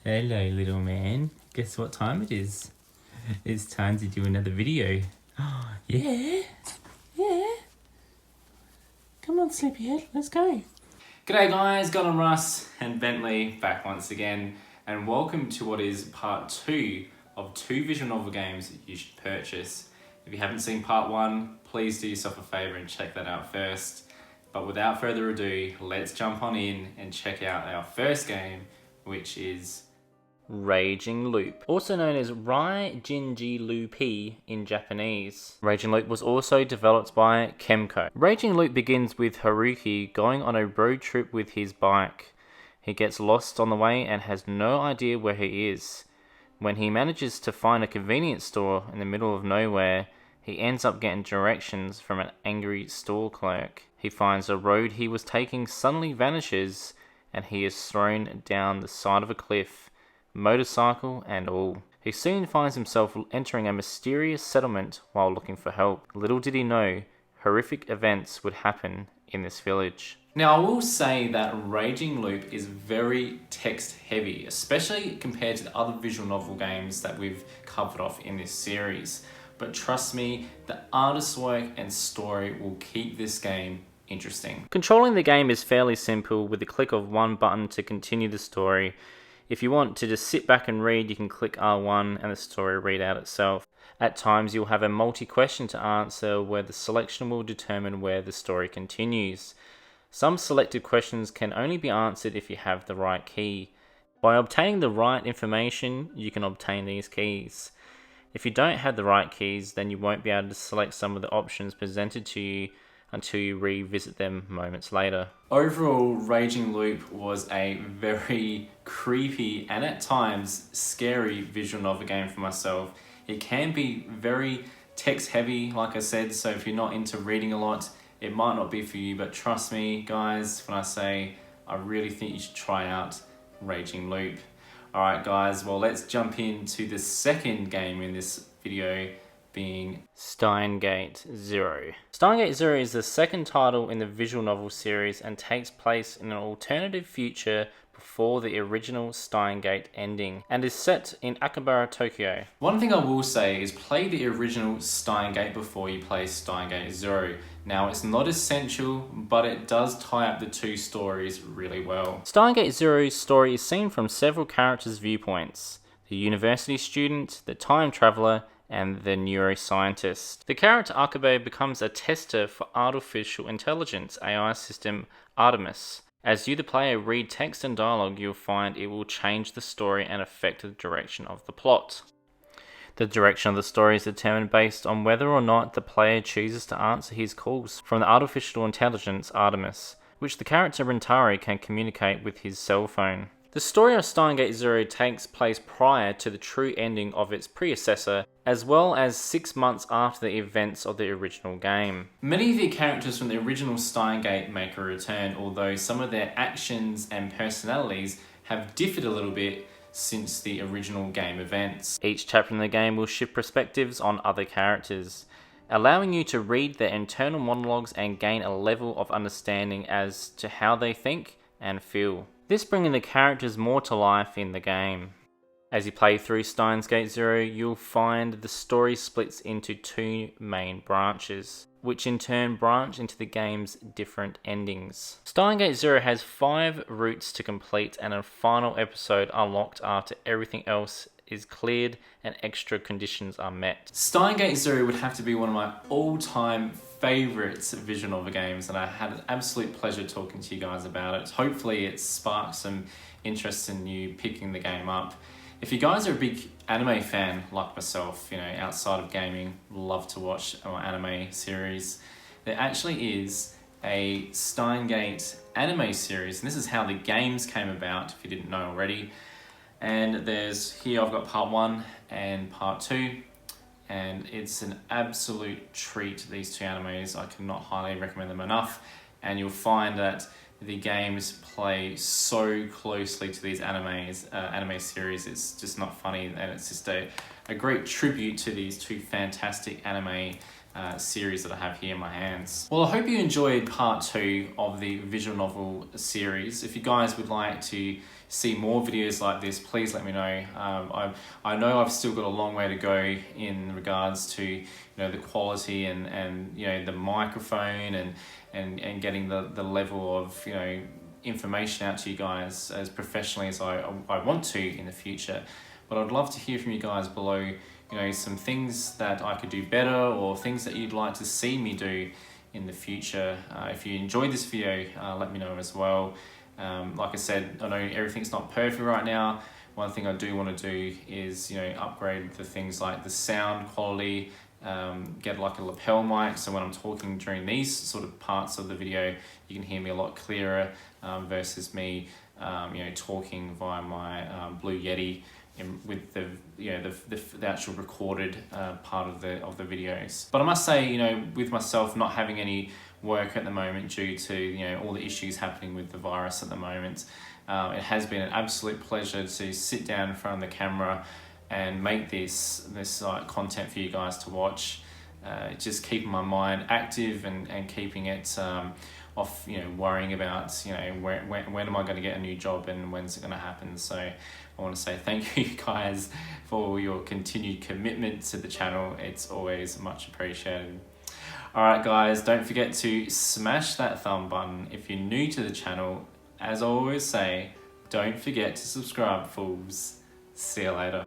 Hello, little man. Guess what time it is? It's time to do another video. Yeah? Yeah? Come on, sleepyhead, let's go. G'day guys, Gone Russ and Bentley back once again, and welcome to what is part 2 of 2 visual novel games that you should purchase. If you haven't seen part 1, please do yourself a favour and check that out first. But without further ado, let's jump on in and check out our first game, which is Raging Loop, also known as Rai Jinji Loopy in Japanese. Raging Loop was also developed by Kemco. Raging Loop begins with Haruki going on a road trip with his bike. He gets lost on the way and has no idea where he is. When he manages to find a convenience store in the middle of nowhere, he ends up getting directions from an angry store clerk. He finds the road he was taking suddenly vanishes and he is thrown down the side of a cliff, motorcycle and all. He soon finds himself entering a mysterious settlement while looking for help. Little did he know, horrific events would happen in this village. Now I will say that Raging Loop is very text heavy, especially compared to the other visual novel games that we've covered off in this series. But trust me, the artist's work and story will keep this game interesting. Controlling the game is fairly simple with the click of one button to continue the story. If you want to just sit back and read, you can click R1 and the story will read out itself. At times you'll have a multi-question to answer where the selection will determine where the story continues. Some selected questions can only be answered if you have the right key. By obtaining the right information, you can obtain these keys. If you don't have the right keys, then you won't be able to select some of the options presented to you until you revisit them moments later. Overall, Raging Loop was a very creepy and at times scary visual novel game for myself. It can be very text heavy, like I said, so if you're not into reading a lot, it might not be for you, but trust me guys, when I say I really think you should try out Raging Loop. Alright guys, well let's jump into the second game in this video, being Steins Gate Zero. Steins Gate Zero is the second title in the visual novel series and takes place in an alternative future before the original Steins Gate ending and is set in Akihabara, Tokyo. One thing I will say is play the original Steins Gate before you play Steins Gate Zero. Now it's not essential, but it does tie up the two stories really well. Steins Gate Zero's story is seen from several characters' viewpoints: the university student, the time traveler, and the neuroscientist. The character Akabe becomes a tester for artificial intelligence AI system Artemis. As you the player read text and dialogue, you'll find it will change the story and affect the direction of the plot. The direction of the story is determined based on whether or not the player chooses to answer his calls from the artificial intelligence Artemis, which the character Rintari can communicate with his cell phone. The story of Steins Gate Zero takes place prior to the true ending of its predecessor, as well as 6 months after the events of the original game. Many of the characters from the original Steins Gate make a return, although some of their actions and personalities have differed a little bit since the original game events. Each chapter in the game will shift perspectives on other characters, allowing you to read their internal monologues and gain a level of understanding as to how they think and feel. This bringing the characters more to life in the game. As you play through Steins Gate Zero, you'll find the story splits into 2 main branches, which in turn branch into the game's different endings. Steins Gate Zero has 5 routes to complete and a final episode unlocked after everything else is cleared and extra conditions are met. Steins Gate Zero would have to be one of my all-time favourites visual novel games, and I had an absolute pleasure talking to you guys about it. Hopefully it sparked some interest in you picking the game up. If you guys are a big anime fan like myself, you know, outside of gaming, love to watch anime series, there actually is a Steins Gate anime series, and this is how the games came about, if you didn't know already. And here I've got part 1 and part 2, and it's an absolute treat, these 2 animes. I cannot highly recommend them enough, and you'll find that the games play so closely to these anime series. It's just not funny, and it's just a great tribute to these 2 fantastic anime series that I have here in my hands. Well, I hope you enjoyed part 2 of the visual novel series. If you guys would like to see more videos like this, please let me know. I know I've still got a long way to go in regards to the quality and the microphone and getting the level of information out to you guys as professionally as I want to in the future. But I'd love to hear from you guys below, some things that I could do better or things that you'd like to see me do in the future. If you enjoyed this video, let me know as well. Like I said, I know everything's not perfect right now. One thing I do want to do is, upgrade the things like the sound quality, get like a lapel mic, so when I'm talking during these sort of parts of the video, you can hear me a lot clearer versus me, talking via my Blue Yeti with the actual recorded part of the videos. But I must say, with myself not having any work at the moment due to all the issues happening with the virus at the moment, it has been an absolute pleasure to sit down in front of the camera and make this content for you guys to watch. Just keeping my mind active and keeping it off worrying about when am I going to get a new job and when's it going to happen. So I want to say thank you guys for your continued commitment to the channel. It's always much appreciated. Alright guys, don't forget to smash that thumb button if you're new to the channel. As I always say, don't forget to subscribe, fools. See you later.